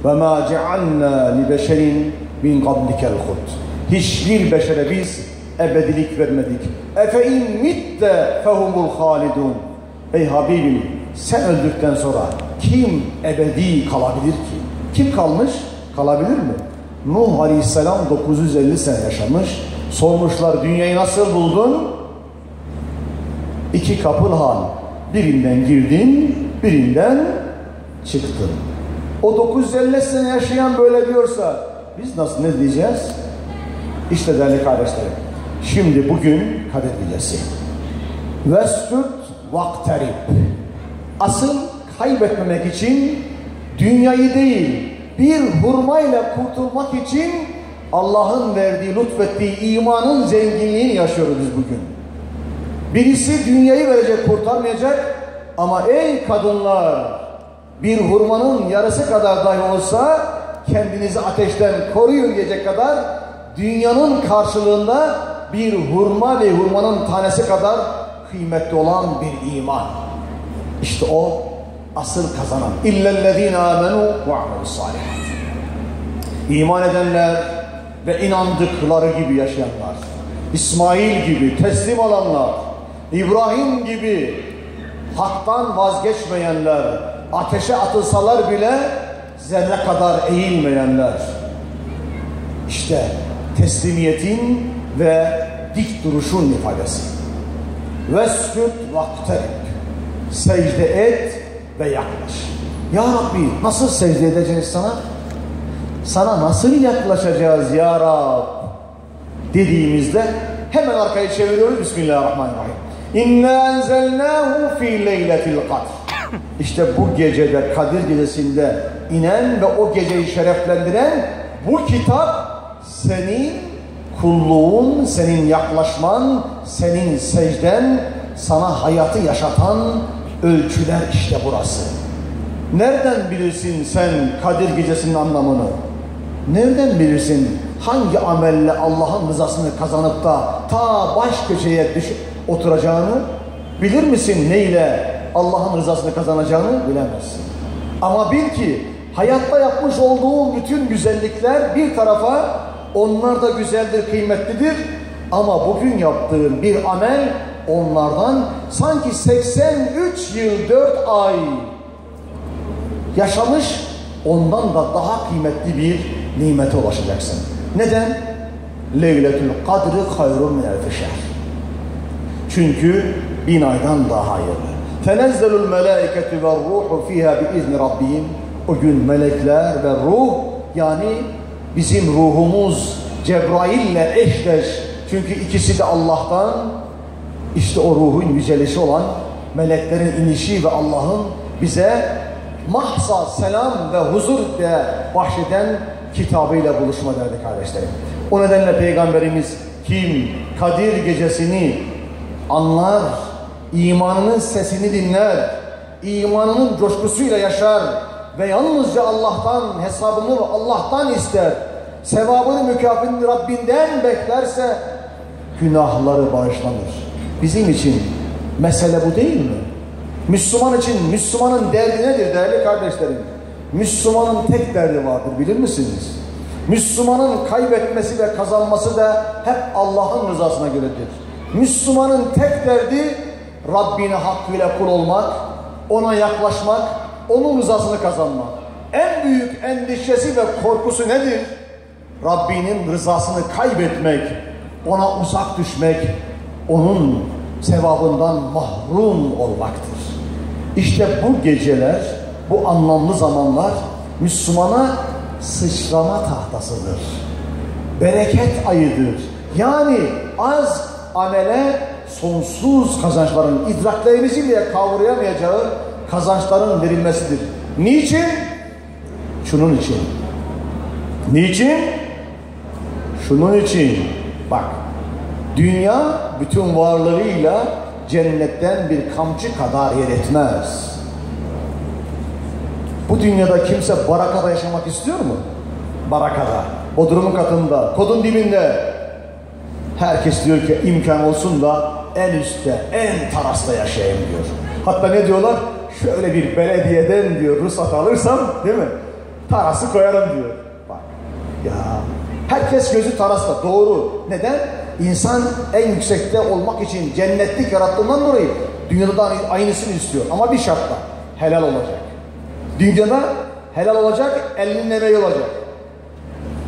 وَمَا جَعَلْنَا لِبَشَرٍ مِنْ قَبْلِكَ الْخُلْدِ. Hiçbir beşere biz ebedilik vermedik. اَفَاِنْ مِتَّ فَهُمُ الْخَالِدُونَ. Ey Habibim, sen öldükten sonra kim ebedi kalabilir ki? Kim kalmış? Kalabilir mi? Nuh Aleyhisselam 950 sene yaşamış. Sormuşlar, dünyayı nasıl buldun? İki kapıl hal. Birinden girdin, birinden çıktın. O 950 sene yaşayan böyle diyorsa biz nasıl, ne diyeceğiz? İşte değerli kardeşlerim, şimdi bugün Kadir Gecesi. Vescud vakterib. Asıl kaybetmemek için dünyayı değil, bir hurmayla kurtulmak için Allah'ın verdiği, lütfettiği imanın zenginliğini yaşıyoruz biz bugün. Birisi dünyayı verecek, kurtarmayacak, ama ey kadınlar, bir hurmanın yarısı kadar dahi olsa kendinizi ateşten koruyun diyecek kadar dünyanın karşılığında bir hurma ve hurmanın tanesi kadar kıymetli olan bir iman. İşte o asıl kazanan. İllellezîne âmenû ve amilussâlihat. İman edenler ve inandıkları gibi yaşayanlar, İsmail gibi teslim olanlar, İbrahim gibi haktan vazgeçmeyenler, ateşe atılsalar bile zerre kadar eğilmeyenler. İşte teslimiyetin ve dik duruşun ifadesi. Vescud vakterib. Secde et ve yaklaş. Ya Rabbi, nasıl secde edeceğiz sana? Sana nasıl yaklaşacağız ya Rab? Dediğimizde hemen arkayı çeviriyoruz. Bismillahirrahmanirrahim. İnna enzelnâhu fî leyletil kadr. İşte bu gecede, Kadir Gecesi'nde inen ve o geceyi şereflendiren bu kitap senin kulluğun, senin yaklaşman, senin secden, sana hayatı yaşatan ölçüler işte burası. Nereden bilirsin sen Kadir Gecesi'nin anlamını? Nereden bilirsin hangi amelle Allah'ın rızasını kazanıp da ta baş köşeye oturacağını? Bilir misin neyle Allah'ın rızasını kazanacağını? Bilemezsin. Ama bil ki hayatta yapmış olduğun bütün güzellikler bir tarafa, onlar da güzeldir, kıymetlidir. Ama bugün yaptığın bir amel onlardan sanki 83 yıl 4 ay yaşamış, ondan da daha kıymetli bir nimete ulaşacaksın. Neden? Leyletül kadri hayrun min elfi şehr. Çünkü 1000 aydan daha hayırlı. Tenezzelul melâiketu ve ruhu fîhâ biizni rabbihim. O gün melekler ve ruh, yani bizim ruhumuz Cebrail'le eşleş. Çünkü ikisi de Allah'tan. İşte o ruhun yücelişi olan meleklerin inişi ve Allah'ın bize mahsa, selam ve huzur diye bahşeden kitabıyla buluşma derdi kardeşlerim. O nedenle Peygamberimiz kim Kadir Gecesi'ni anlar, imanının sesini dinler, imanının coşkusuyla yaşar ve yalnızca Allah'tan hesabını Allah'tan ister, sevabını, mükafatını Rabbinden beklerse günahları bağışlanır. Bizim için mesele bu değil mi? Müslüman için Müslümanın derdi nedir değerli kardeşlerim? Müslümanın tek derdi vardır, bilir misiniz? Müslümanın kaybetmesi ve kazanması da hep Allah'ın rızasına göredir. Müslümanın tek derdi Rabbine hakkıyla kul olmak, ona yaklaşmak, onun rızasını kazanmak. En büyük endişesi ve korkusu nedir? Rabbinin rızasını kaybetmek, ona uzak düşmek, onun sevabından mahrum olmaktır. İşte bu geceler, bu anlamlı zamanlar Müslümana sıçrama tahtasıdır. Bereket ayıdır. Yani az amele sonsuz kazançların, idraklerimizi bile kavrayamayacağı kazançların verilmesidir. Niçin? Şunun için. Niçin? Şunun için. Bak, dünya bütün varlığıyla cennetten bir kamçı kadar yer etmez. Bu dünyada kimse barakada yaşamak istiyor mu? Barakada, bodrumun katında, kodun dibinde. Herkes diyor ki imkan olsun da en üstte, en terasta yaşayayım diyor. Hatta ne diyorlar? Şöyle bir belediyeden diyor ruhsat alırsam, değil mi? Tarası koyarım diyor. Bak ya, herkes gözü tarasta, doğru. Neden? İnsan en yüksekte olmak için cennetlik yarattığından dolayı dünyada da aynısını istiyor. Ama bir şartla, helal olacak. Dünyada helal olacak, elinin emeği olacak.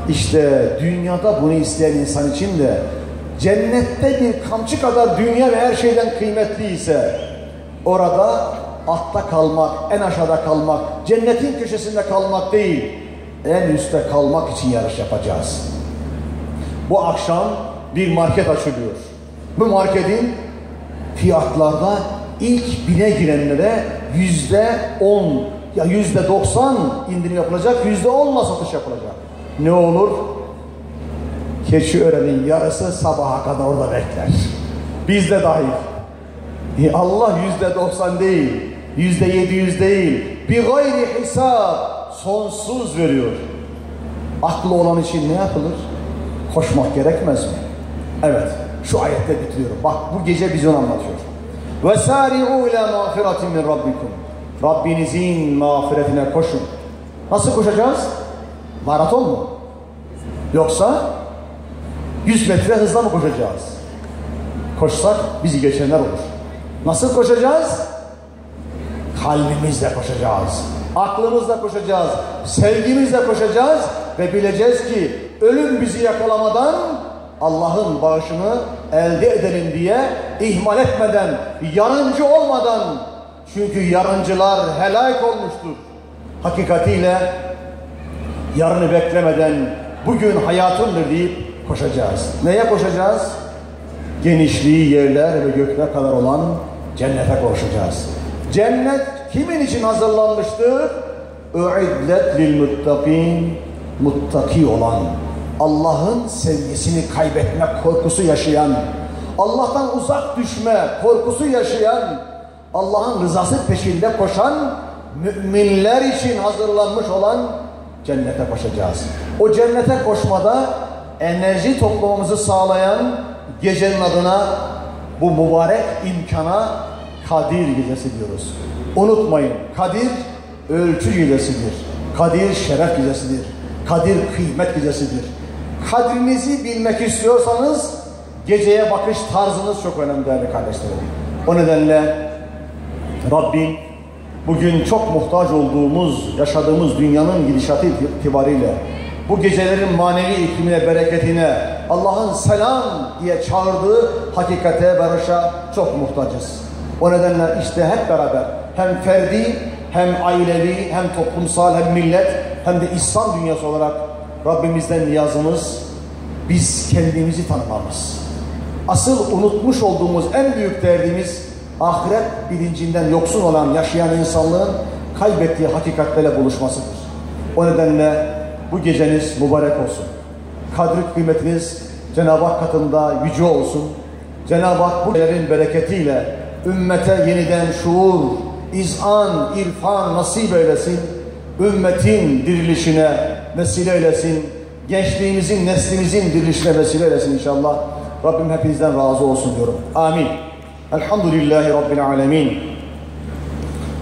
İşte dünyada bunu isteyen insan için de cennette bir kamçı kadar dünya ve her şeyden kıymetli ise orada altta kalmak, en aşağıda kalmak, cennetin köşesinde kalmak değil, en üstte kalmak için yarış yapacağız. Bu akşam bir market açılıyor. Bu marketin fiyatlarda ilk 1000'e girenlere %10 ya %90 indirim yapılacak, %10'la satış yapılacak. Ne olur? Keçiören'in yarısı sabaha kadar orada bekler. Biz de dahil. Allah %90 değil, %700 değil, bir gayri hesap, sonsuz veriyor. Aklı olan için ne yapılır? Koşmak gerekmez mi? Evet, şu ayette bitiriyorum. Bak, bu gece bizi onu anlatıyor. وَسَارِعُوا اِلَى مَغْفِرَةٍ مِنْ رَبِّكُمْ Rabbinizin mağfiretine koşun. Nasıl koşacağız? Maraton mu? Yoksa 100 metre hızla mı koşacağız? Koşsak bizi geçenler olur. Nasıl koşacağız? Kalbimizle koşacağız. Aklımızla koşacağız. Sevgimizle koşacağız. Ve bileceğiz ki ölüm bizi yakalamadan Allah'ın bağışını elde edelim diye ihmal etmeden, yarıncı olmadan, çünkü yarıncılar helak olmuştur. Hakikatiyle yarını beklemeden bugün hayatımdır deyip koşacağız. Neye koşacağız? Genişliği yerler ve gökler kadar olan cennete koşacağız. Cennet kimin için hazırlanmıştır? U'iddet lil muttaqin, muttaki olan, Allah'ın sevgisini kaybetme korkusu yaşayan, Allah'tan uzak düşme korkusu yaşayan, Allah'ın rızası peşinde koşan müminler için hazırlanmış olan cennete koşacağız. O cennete koşmada enerji toplamamızı sağlayan gecenin adına, bu mübarek imkana Kadir Gecesi diyoruz. Unutmayın, Kadir ölçü gecesidir. Kadir şeref gecesidir. Kadir kıymet gecesidir. Kadrinizi bilmek istiyorsanız geceye bakış tarzınız çok önemli değerli kardeşlerim. O nedenle Rabbim bugün çok muhtaç olduğumuz, yaşadığımız dünyanın gidişatı itibariyle bu gecelerin manevi iklimine, bereketine, Allah'ın selam diye çağırdığı hakikate, barışa çok muhtacız. O nedenle işte hep beraber hem ferdi, hem ailevi, hem toplumsal, hem millet, hem de İslam dünyası olarak Rabbimizden niyazımız, biz kendimizi tanımamız. Asıl unutmuş olduğumuz en büyük derdimiz, ahiret bilincinden yoksun olan, yaşayan insanlığın kaybettiği hakikatlerle buluşmasıdır. O nedenle bu geceniz mübarek olsun. Kadri kıymetiniz Cenab-ı Hak katında yüce olsun. Cenab-ı Hak bu gecelerin bereketiyle ümmete yeniden şuur, izan, irfan nasip eylesin. Ümmetin dirilişine vesile eylesin. Gençliğimizin, neslimizin dirilişine vesile eylesin inşallah. Rabbim hepinizden razı olsun diyorum. Amin. Elhamdülillahi Rabbil alemin.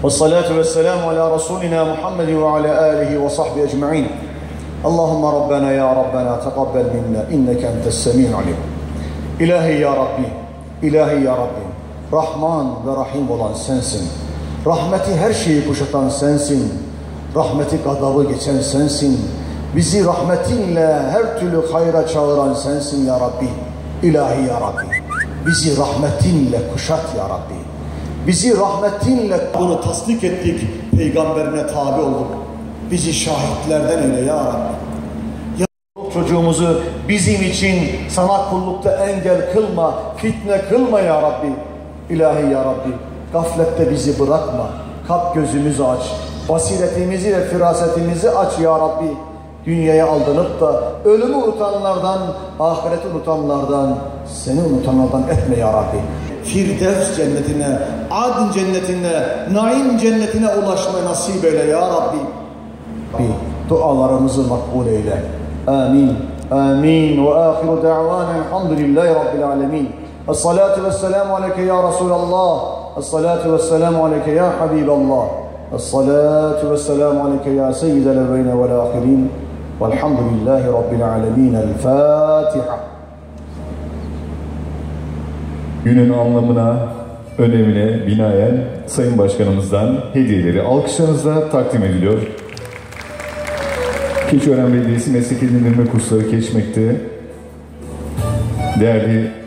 Vessalatu vesselamu ala Resulina Muhammed ve ala alihi ve sahbihi ecma'in. Allahümme Rabbena ya Rabbena tekabbel minna inneke entes semî'ul alim. İlahi ya Rabbi, İlahi ya Rabbi, Rahman ve Rahim olan sensin. Rahmeti her şeyi kuşatan sensin. Rahmeti gadabı geçen sensin. Bizi rahmetinle her türlü hayra çağıran sensin ya Rabbi. İlahi ya Rabbi, bizi rahmetinle kuşat ya Rabbi. Bizi rahmetinle bunu tasdik ettik, peygamberine tabi olduk. Bizi şahitlerden eyle ya Rabbi. Ya çocuğumuzu bizim için sana kullukta engel kılma, fitne kılma ya Rabbi. İlahi ya Rabbi, gaflette bizi bırakma. Kalp gözümüzü aç, basiretimizi ve firasetimizi aç ya Rabbi. Dünyaya aldanıp da ölümü unutanlardan, ahireti unutanlardan, seni unutanlardan etme ya Rabbi. Firdevs cennetine, Adn cennetine, Naim cennetine ulaşmayı nasip eyle ya Rabbi. Dualarımızı makbul eyle. Amin. Amin. Ve ahiru da'vana elhamdülillahi Rabbil alemin. Es-salatu vesselamu aleyke ya Resulallah. Es-salatu vesselamu aleyke ya Habiballah. Esselatu vesselamu aleyke ya seyyidel evveyne vel ahirin. Velhamdülillahi Rabbil alemin. El Fatiha. Günün anlamına, önemine binaen Sayın Başkanımızdan hediyeleri alkışlarınızla takdim ediliyor. Keçiören Belediyesi Meslek Edindirme Kursları Keşmek'te değerli